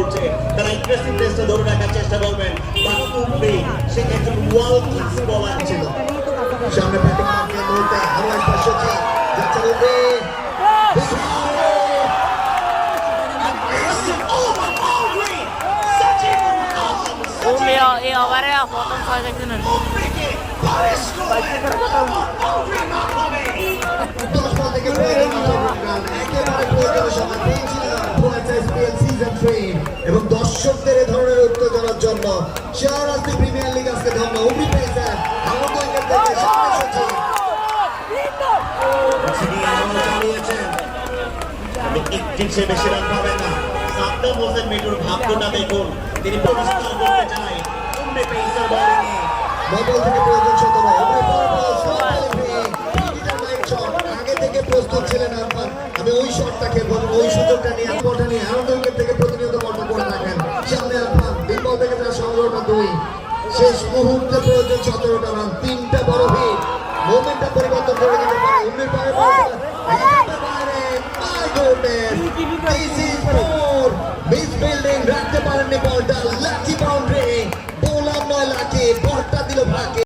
করছে, তারা ইন্টারেস্টিংনেসটা ধরে রাখার চেষ্টা করবেন। বাট উমরি সে একজন ওয়ার্ল্ড ক্লাস বোলার ছিল। সামনে ব্যাটিং মাঠে মুহূর্তে আরো একবার সচিন যাচ্ছে উমরি এই ওভারে প্রথম 6 সেকেন্ড এবং দর্শকদের এ ধরনের উত্তেজনার জন্য শাহরাস্তি প্রিমিয়ার লিগ আজকে ধন্য উমরি পেয়েছেন আনন্দ উইকেট থেকে সামনে সচিন সে বেশি রান পাবেন না। সাদ্দাম হোসেন মিঠুর ভাগ্যটা দেখুন, তিনি পরিষ্কার করতে চায় উমরি পেসার বোলিংয়ে। বদল থেকে প্রয়োজন শতক উমরি আগে থেকে প্রস্তুত ছিলেন আরফান। আমি ওই শটটাকে ওই সুযোগটা নিয়ে বলটা নিয়ে আনন্দ উইকেট থেকে প্রতিনিয়ত বল করে থাকেন। সামনে আরফান বিপল থেকে তার সংগ্রহটা 2 শেষ মুহূর্তে প্রয়োজন 17টা রান 3টা বড় হিট মোমেন্টটা পরিবর্তন করে দিতে পারে উমরির পারে মিস ফিল্ডিং রাখতে পারেননি বলটা লাকি বল